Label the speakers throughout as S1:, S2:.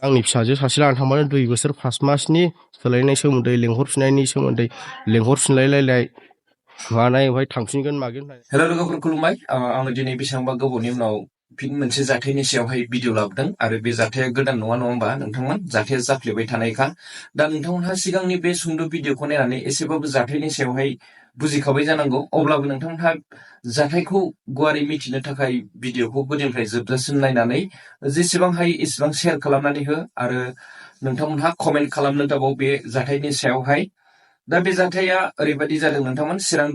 S1: आंनि फिसाजो सासे लाना थांबानो 2 बोसोर 5 मासनि सोलायनाय सोमोन्दै लेंहरफिननायनि सोमोन्दै लेंहरफिनलायलायनाय मानाय ओमफ्राय थांफिनगोन मागोन।
S2: हेल' लोगोफोर खुलुमबाय। आङो दिनै बेसेबांबा गोबावनि उनाव फिन मोनसे जाथायनि सायावहाय भिडिअ लाबोदों आरो बे जाथाया गोदान नङा होमबा नोंथांमोन? जाथाया जाफ्लेबाय थानायखा। दा नोंथांमोनहा सिगांनि बे सुंद' भिडिअखौ नायनानै एसेबाबो जाथायनि सायावहाय बुजिखाबाय जानांगौ। अब्लाबो नोंथांमोनहा जाथायखौ गुवारै मिथिनो थाखाय भिडिअखौ गुदिनिफ्राय जोबजासिम नायनानै जेसेबां हायो एसेबां शेयार खालामनानै हो आरो नोंथांमोनहा कमेन्ट खालामनो दाबाव बे जाथायनि सायावहाय। दा बे जाथाया ओरैबायदि जादों नोंथांमोन, चिरां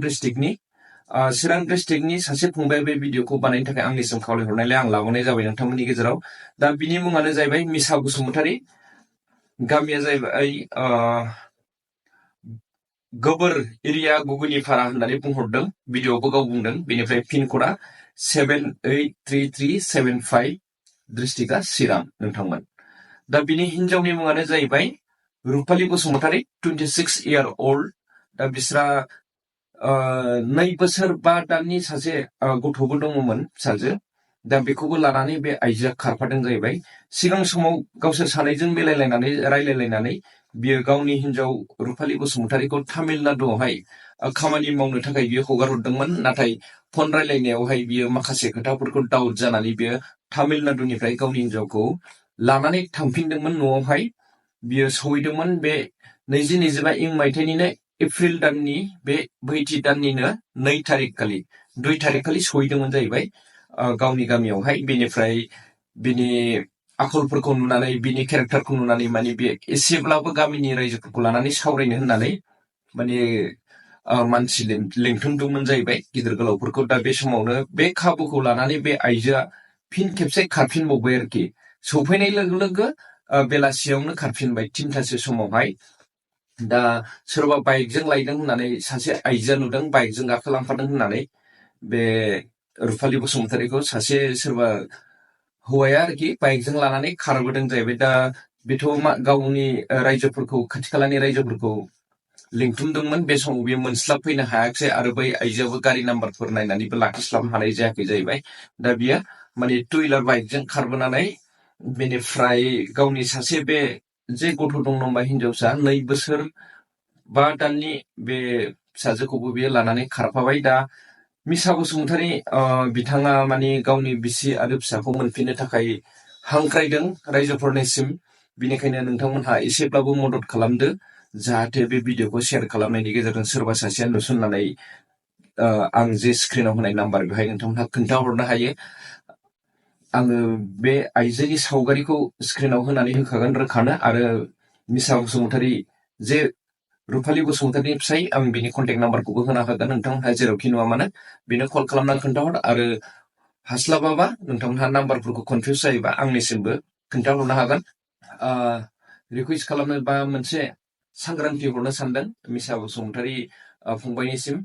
S2: डिस्ट्रिक्टनि सासे फंबाया बे भिडिअखौ बानायनो थाखाय आंनिसिम खावलायहरनायलाय आं लाबोनाय जाबाय नोंथांमोननि गेजेराव। दा बिनि मुङानो जाहैबाय मिसा बसुमतारी, गामिया जाहैबाय गोबोर एरिया गुगुनिपारा होननानै बुंहरदों, भिडिअआवबो गाव बुंदों। बेनिफ्राय पिन क'डा 783375, डिस्ट्रिक्टआ चिरां नोंथांमोन। दा बिनि हिनजावनि मुङानो जाहैबाय रुपाली बसुमतारी, 26 year old। दा बिस्रा 2 बोसोर 5 दाननि सासे गथ'बो दङमोन, फिसाजो। दा बेखौबो लानानै बे आइजोआ खारफादों जाहैबाय। सिगां समाव गावसोर सानैजों मिलायलायनानै रायलायलायनानै बियो गावनि हिनजाव रुपाली बसुमतारीखौ तामिलनाडुआवहाय खामानि मावनो थाखाय बियो हगार हरदोंमोन। नाथाय फन रायलायनायावहाय बियो माखासे खोथाफोरखौ डाउट जानानै बियो तामिलनाडुनिफ्राय गावनि हिनजावखौ लानानै थांफिनदोंमोन न'आवहाय। बियो सहैदोंमोन बे 2025 इं मायथाइनिनो एप्रिल दाननि बे बैथि दाननिनो 2 तारिख खालि सहैदोंमोन जाहैबाय गावनि गामियावहाय। बेनिफ्राय बिनि आखलफोरखौ नुनानै, बिनि केरेक्टारखौ नुनानै माने बे एसेब्लाबो गामिनि रायजोफोरखौ लानानै सावरायनो होननानै माने मानसि लेंथुमदोंमोन जाहैबाय गिदिर गोलावफोरखौ। दा बे समावनो बे खाबुखौ लानानै बे आइजोआ फिन खेबसे खारफिनबावबाय आरोखि। सफैनाय लोगो लोगो बेलासियावनो खारफिनबाय 3टासो समावहाय। दा सोरबा बाइकजों लायदों होननानै सासे आइजोआ नुदों, बाइकजों गाखोलांफादों होननानै बे रुपाली बसुमतारीखौ सासे सोरबा हौवाया आरोखि बाइकजों लानानै खारबोदों जाहैबाय। दा बेथ' गावनि रायजोफोरखौ, खाथि खालानि रायजोफोरखौ लिंथुमदोंमोन। बे समाव बियो मोनस्लाबफैनो हायाखिसै आरो बै आइजोआबो गारि नाम्बारफोर नायनानैबो लाखिस्लाबनो हानाय जायाखै जाहैबाय। दा बियो माने 2 व्हिलार बाइकजों खारबोनानै बेनिफ्राय गावनि सासे बे जे गथ' दं होनबा हिनजावसा 2 बोसोर 5 दाननि बे फिसाजोखौबो बियो लानानै खारफाबाय। दा मिसा बसुमतारी बिथाङा माने गावनि बिसि आरो फिसाखौ मोनफिननो थाखाय हांख्रायदों रायजोफोरनिसिम। बिनिखायनो नोंथांमोनहा एसेब्लाबो मदद खालामदो, जाहाथे बे भिडिअखौ शेयार खालामनायनि गेजेरजों सोरबा सासेया नुसननानै आं जे स्क्रिनाव होनाय नाम्बार बेवहाय नोंथांमोनहा खोन्थाहरनो हायो। आङो बे आइजोनि सावगारिखौ स्क्रिनाव होनानै होखागोन रोखानो, आरो मिसा बसुमतारी जे रुपाली बसुमतारीनि फिसाय, आं बिनि कन्टेक्ट नाम्बारखौबो होना होगोन। नोंथांमोनहा जेरावखि नुवा मानो बेनो कल खालामनानै खोन्थाहर, आरो हास्लाबाबा नोंथांमोनहा नाम्बारफोरखौ कनफिउस जायोबा आंनिसिमबो खोन्थाहरनो हागोन। रिकुवेस्ट खालामनो बा मोनसे सांग्रांथि हरनो सानदों मिसा बसुमतारी फंबायनिसिम।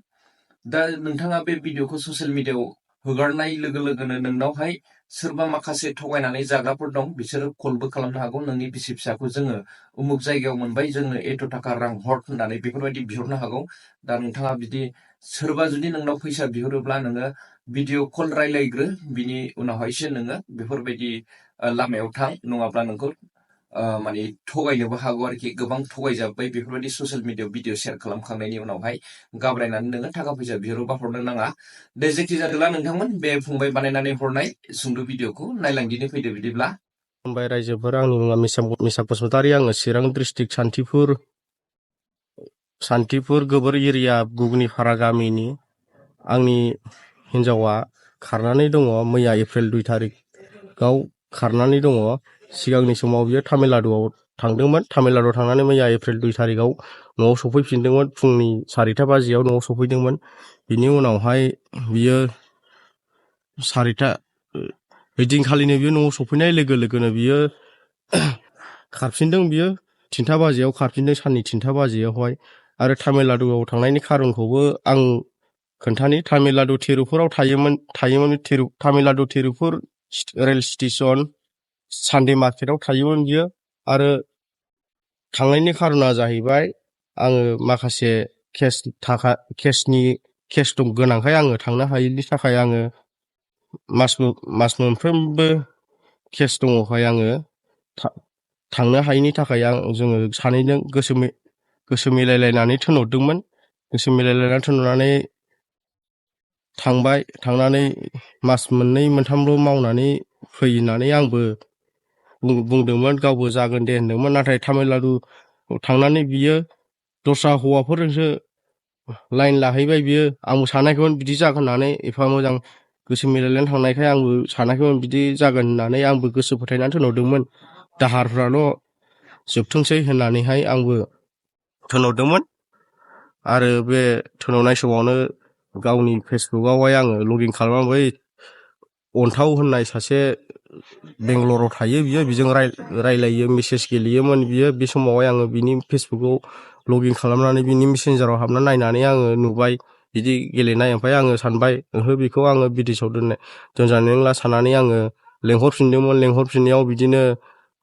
S2: दा नोंथाङा बे भिडिअखौ ससियेल मिडियायाव हगारनाय लोगो लोगोनो नोंनावहाय सोरबा माखासे थगायनानै जाग्राफोर दं, बिसोरो कलबो खालामनो हागौ। नोंनि बिसि फिसाखौ जोङो उमुक जायगायाव मोनबाय, जोंनो एथ' थाखा रां हर होननानै बेफोरबायदि बिहरनो हागौ। दा नोंथाङा बिदि सोरबा जुदि नोंनाव फैसा बिहरोब्ला नोङो भिडिअ कल रायलायग्रो, बिनि उनावहायसो नोङो बेफोरबायदि लामायाव थां, नङाब्ला नोंखौ माने थगायनोबो हागौ आरोखि। गोबां थगायजाबाय बेफोरबायदि ससियेल मिडियायाव भिडिअ शेयार खालामखांनायनि उनावहाय गाब्रायनानै नोङो थाखा फैसा बिहरोबा हरनो नाङा। दे जेखि जादोला नोंथांमोन, बे फंबाय बानायनानै हरनाय सुंद' भिडिअखौ नायलांदिनो फैदो बिदिब्ला।
S1: खुलुमबाय रायजोफोर, आंनि मुङा मिसा बसुमतारी। आङो चिरां डिस्ट्रिक्ट सान्थिपुर गोबोर एरिया गुगुनिपारा गामिनि। आंनि हिनजावा खारनानै दङ, मैया एप्रिल 2 तारिखआव खारनानै दङ। सिगांनि समाव बियो तामिलनाडुआव थांदोंमोन। तामिलनाडुआव थांनानै मैया एप्रिल 2 तारिखआव न'आव सफैफिनदोंमोन। फुंनि 4टा बाजियाव न'आव सफैदोंमोन। बिनि उनावहाय बियो 4टा ओइदिनखालिनो बियो न'आव सफैनाय लोगो लोगोनो बियो खारफिनदों। बियो 3टा बाजियाव खारफिनदों, साननि 3टा बाजियावहाय। आरो तामिलनाडुआव थांनायनि खारनखौबो आं खोन्थानि। तामिलनाडु तिरुपुराव थायोमोन। Tamil Nadu Tiruppur rail station Sunday मार्केटआव थायोमोन बियो। आरो थांनायनि खारना जाहैबाय, आङो माखासे केस दं गोनांखाय आङो थांनो हायैनि थाखाय आङो मास मोनफ्रोमबो केस दङखाय आङो थांनो हायैनि थाखाय जोङो सानैजों गोसो मिलायलायनानै थिनहरदोंमोन। गोसो मिलायलायनानै थिनहरनानै थांनानै मास मोननै मोनथामल' मावनानै फै होननानै आंबो बुंदोंमोन, गावबो जागोन दे होनदोंमोन। नाथाय तामिलनाडु थांनानै बियो दस्रा हौवाफोरजोंसो लाइन लाहैबाय बियो। आंबो सानाखैमोन बिदि जागोन होननानै, एफा मोजां गोसो मिलायनानै थांनायखाय आंबो सानाखैमोन बिदि जागोन होननानै। आंबो गोसो फोथायनानै थिनहरदोंमोन, दाहारफ्राल' जोबथोंसै होननानैहाय आंबो थिनहरदोंमोन। आरो बे थिनहरनाय समावनो गावनि फेसबुकआवहाय आङो लगइन खालामबाय। अन्थाव होननाय सासे बेंगलराव थायो बियो, बिजों रायलायो, मेसेज गेलेयोमोन बियो। बे समावहाय आङो बिनि फेसबुकआव लगइन खालामनानै बिनि मेसेन्जाराव हाबनानै नायनानै आङो नुबाय बिदि गेलेनाय। ओमफ्राय आङो सानबाय बेखौ आङो बिदेशआव दोनजानाय नंला साननानै आङो लेंहरफिनदोंमोन। लेंहरफिननायाव बिदिनो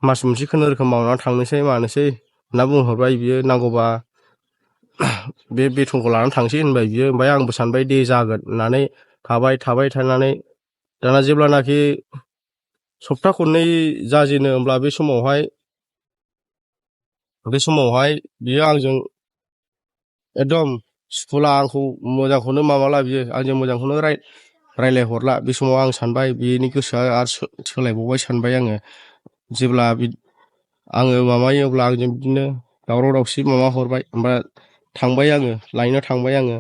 S1: मास मोनसे खुनुरुखुम मावनानै थांनोसै मानोसै होनना बुंहरबाय बियो। नांगौबा बे बेथनखौ लानानै थांसै होनबाय बियो। ओमफ्राय आंबो सानबाय दे जागोन होननानै थाबाय थानानै दाना जेब्लानाखि सप्ता खननै जाजेनो, होमब्ला बे समावहाय बियो आंजों एकदम स्कुला आंखौ मोजांखौनो माबाला, बियो आंजों मोजांखौनो रायलायहरला। बे समाव आं सानबाय बिनि गोसोआ आरो सोलायबावबाय सानबाय आङो। जेब्ला आङो माबायो अब्ला आंजों बिदिनो दावराव दावसि हरबाय। ओमफ्राय थांबाय आङो, लायनो थांबाय आङो।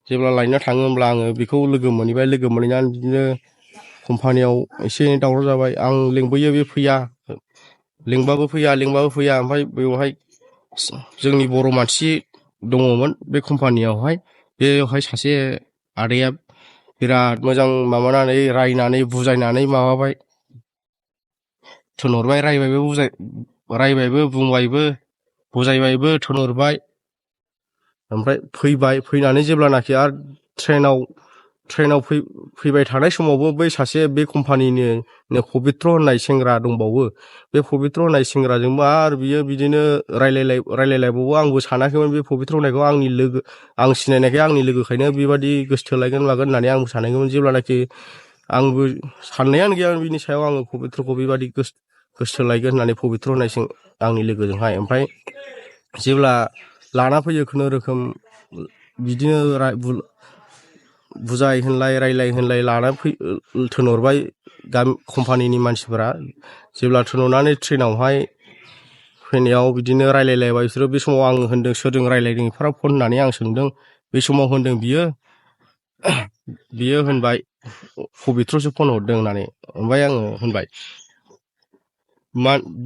S1: जेब्ला लायनो थाङो होमब्ला आङो बेखौ लोगो मोनहैबाय। लोगो मोनहैनानै बिदिनो कम्पानियाव एसे एनै दावराव जाबाय। आं लिंबोयो, बे फैया, लिंबाबो फैया। ओमफ्राय बेवहाय जोंनि बर' मानसि दङमोन बे कम्पानियावहाय। बेवहाय सासे आदाया बिराद मोजां माबानानै रायनानै बुजायनानै माबाबाय, थिनहरबाय। रायबायबो बुंबायबो बुजायबायबो थिनहरबाय। ओमफ्राय फैनानै जेब्लानाखि आरो ट्रेनाव फैबाय थानाय समावबो बै सासे बे कम्पानिनिनो पबित्र होननाय सेंग्रा दंबावो। बे पबित्र होननाय सेंग्राजोंबो आरो बियो बिदिनो रायलायलायबावो। आंबो सानाखैमोन बे पबित्र होननायखौ आं सिनायनायखाय आंनि लोगोखायनो बेबादि गोसोथोलायगोन मागोन होननानै आंबो सानाखैमोन। जेब्लानाखि आंबो साननायानो गैयामोन बिनि सायाव आङो पबित्रखौ बेबादि गोसोथोलायगोन होननानै, पबित्र होननाय आंनि लोगोजोंहाय। ओमफ्राय जेब्ला लाना फैयो खुनुरुखुम बिदिनो बुजाय होनलाय रायलाय होनलाय लाना थिनहरबाय कम्पानिनि मानसिफोरा। जेब्ला थिनहरनानै ट्रेनावहाय फैनायाव बिदिनो रायलायलायबाय बिसोरो। बे समाव आं होनदों सोरजों रायलायदों एफाराब फन होननानै आं सोंदों। बे समाव होनदों बियो होनबाय पबित्रसो फन हरदों होननानै। ओमफ्राय आङो होनबाय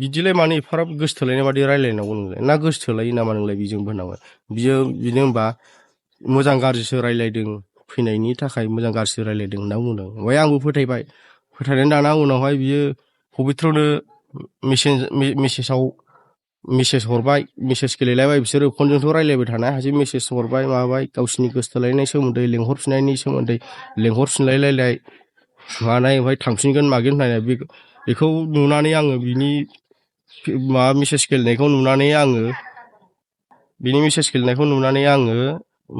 S1: बिदिलाय मानो एफाराब गोसोथोलायनाय बादि रायलायनांगौ नोंलाय, ना गोसोथोलायो नामा नोंलाय बिजोंबो होननांगौ। बिनो होनबा मोजां गाज्रिसो रायलायदों, फैनायनि थाखाय मोजां गाज्रिसो रायलायदों होनना बुंदों। ओमफ्राय आंबो फोथायबाय। फोथायनानै दाना उनावहाय बियो पबित्रनो मेसेज हरबाय, मेसेज गेलेलायबाय बिसोरो। फनजोंथ' रायलायबाय थानो हायासै, मेसेज हरबाय माबाबाय गावसिनि गोसोथोलायनाय सोमोन्दै, लेंहरफिननायनि सोमोन्दै लेंहरफिनलायलायनाय मानाय। ओमफ्राय थांफिनगोन मागोन होननाय बेखौ नुनानै आङो बिनि मेसेज गेलेनायखौ नुनानै आङो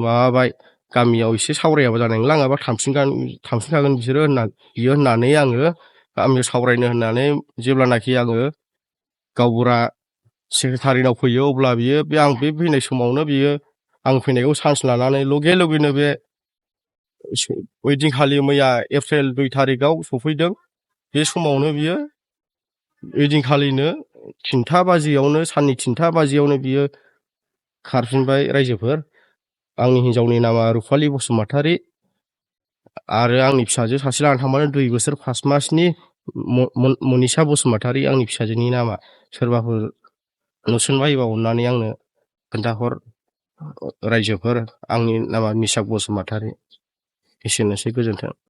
S1: माबाबाय, गामियाव एसे सावरायाबा जानाय नंला, नङाबा थांफिनखागोन बियो होननानै आङो गामियाव सावरायनो होननानै जेब्लानाखि आङो गावबुरा सेक्रेटारिनाव फैयो, अब्ला आं बे फैनाय समावनो बियो आं फैनायखौ चान्स लानानै लगेनो बे ओइदिनखालि मैया एप्रिल 2 थारिखआव सफैदों। बे समावनो बियो ओइदिनखालिनो साननि 3टा बाजियावनो बियो खारफिनबाय। रायजोफोर, आंनि हिनजावनि नामा रुफालि बसुमतारी आरो आंनि फिसाजो सासे लानानै थांबानो 2 बोसोर 5 मासनि मनिसा बसुमतारी आंनि फिसाजोनि नामा। सोरबाफोर नुसनबायोबा अननानै आंनो खोन्थाहर रायजोफोर। आंनि नामा निसा बसुमतारी। एसेनोसै, गोजोन्थों।